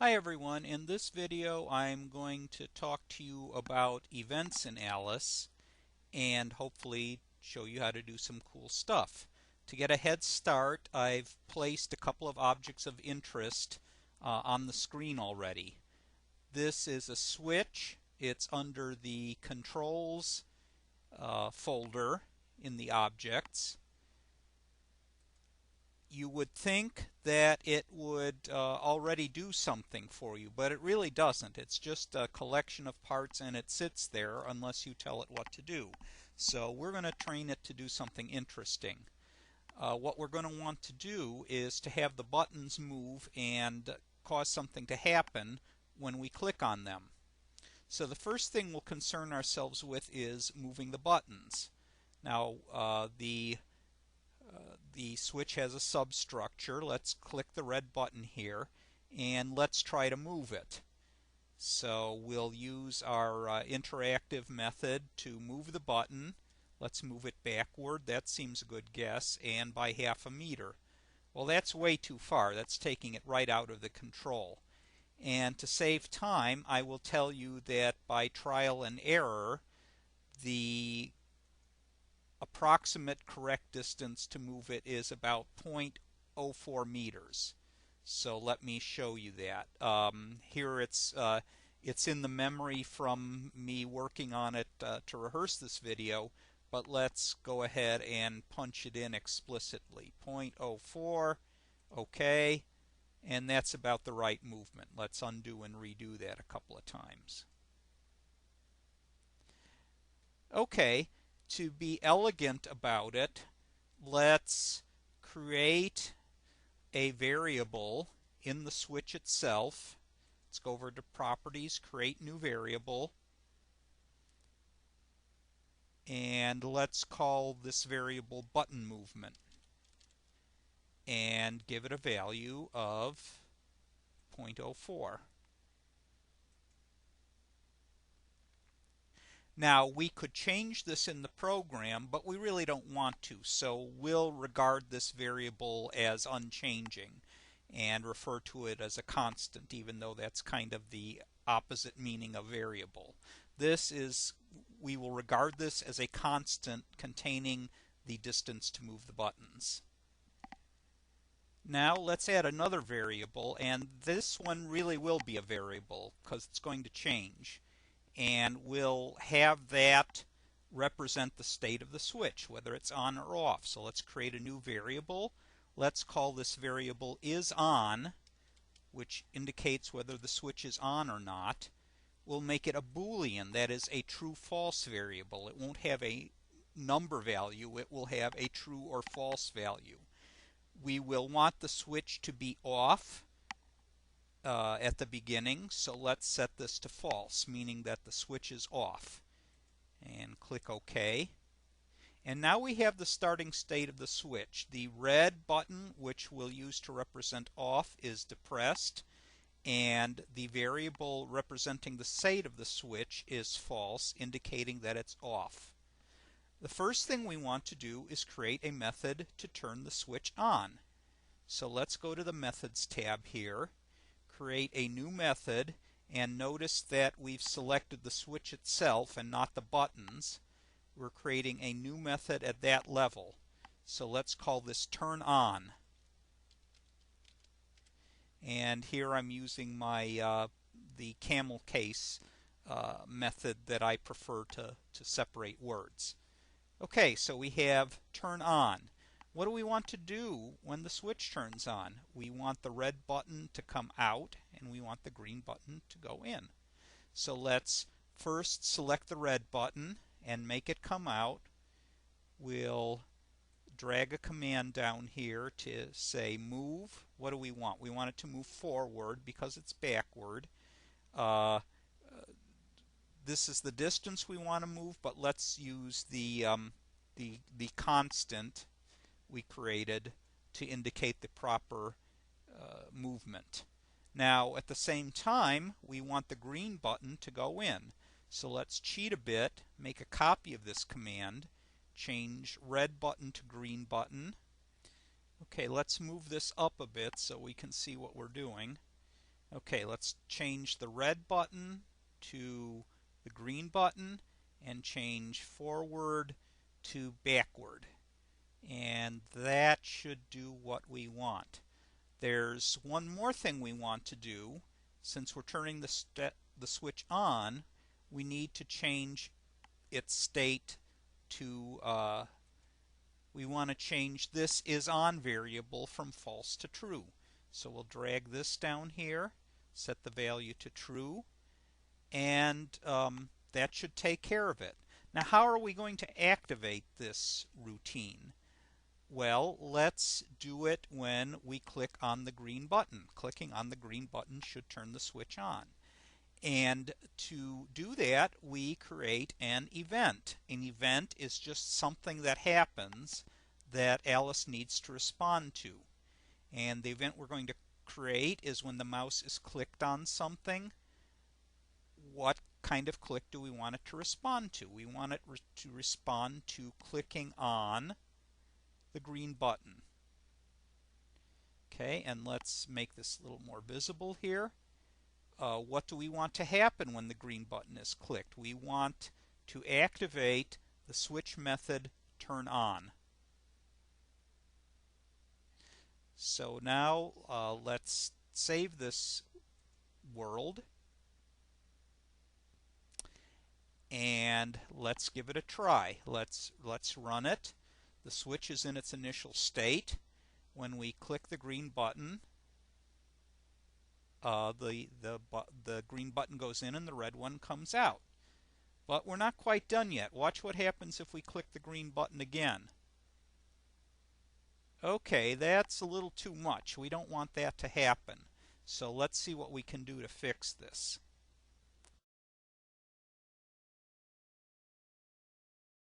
Hi everyone, in this video I'm going to talk to you about events in Alice and hopefully show you how to do some cool stuff. To get a head start, I've placed a couple of objects of interest on the screen already. This is a switch. It's under the Controls folder in the Objects. You would think that it would already do something for you, but it really doesn't. It's just a collection of parts and it sits there unless you tell it what to do. So we're going to train it to do something interesting. What we're going to want to do is to have the buttons move and cause something to happen when we click on them. So the first thing we'll concern ourselves with is moving the buttons. Now the switch has a substructure. Let's click the red button here and let's try to move it. So we'll use our interactive method to move the button. Let's move it backward. That seems a good guess, and by 1/2 meter. Well, that's way too far. That's taking it right out of the control. And to save time, I will tell you that by trial and error, the approximate correct distance to move it is about 0.04 meters. So let me show you that. Here it's in the memory from me working on it to rehearse this video, but let's go ahead and punch it in explicitly. 0.04, okay, and that's about the right movement. Let's undo and redo that a couple of times. Okay. To be elegant about it, let's create a variable in the switch itself. Let's go over to Properties, Create New Variable, and let's call this variable Button Movement and give it a value of 0.04. Now we could change this in the program, but we really don't want to, so we'll regard this variable as unchanging and refer to it as a constant, even though that's kind of the opposite meaning of variable. We will regard this as a constant containing the distance to move the buttons. Now let's add another variable, and this one really will be a variable because it's going to change. And we'll have that represent the state of the switch, whether it's on or off. So let's create a new variable. Let's call this variable isOn, which indicates whether the switch is on or not. We'll make it a Boolean, that is a true-false variable. It won't have a number value, it will have a true or false value. We will want the switch to be off at the beginning, so let's set this to false, meaning that the switch is off. And click OK. And now we have the starting state of the switch. The red button, which we'll use to represent off, is depressed, and the variable representing the state of the switch is false, indicating that it's off. The first thing we want to do is create a method to turn the switch on. So let's go to the Methods tab here, create a new method, and notice that we've selected the switch itself and not the buttons. We're creating a new method at that level. So let's call this turn on. And here I'm using my the camel case method that I prefer to separate words. Okay, so we have turn on. What do we want to do when the switch turns on? We want the red button to come out and we want the green button to go in. So let's first select the red button and make it come out. We'll drag a command down here to say move. What do we want? We want it to move forward because it's backward. This is the distance we want to move, but let's use the constant we created to indicate the proper movement. Now at the same time we want the green button to go in. So let's cheat a bit, make a copy of this command, change red button to green button. Okay, let's move this up a bit so we can see what we're doing. Okay, let's change the red button to the green button and change forward to backward. And that should do what we want. There's one more thing we want to do. Since we're turning the switch on, we need to change its state to, we want to change this is on variable from false to true. So we'll drag this down here, set the value to true, and that should take care of it. Now, how are we going to activate this routine? Well, let's do it when we click on the green button. Clicking on the green button should turn the switch on. And to do that, we create an event. An event is just something that happens that Alice needs to respond to. And the event we're going to create is when the mouse is clicked on something. What kind of click do we want it to respond to? We want it to respond to clicking on the green button. Okay, and let's make this a little more visible here. What do we want to happen when the green button is clicked? We want to activate the switch method turn on. So now let's save this world and let's give it a try. Let's run it. The switch is in its initial state. When we click the green button, the green button goes in and the red one comes out. But we're not quite done yet. Watch what happens if we click the green button again. Okay, that's a little too much. We don't want that to happen. So let's see what we can do to fix this.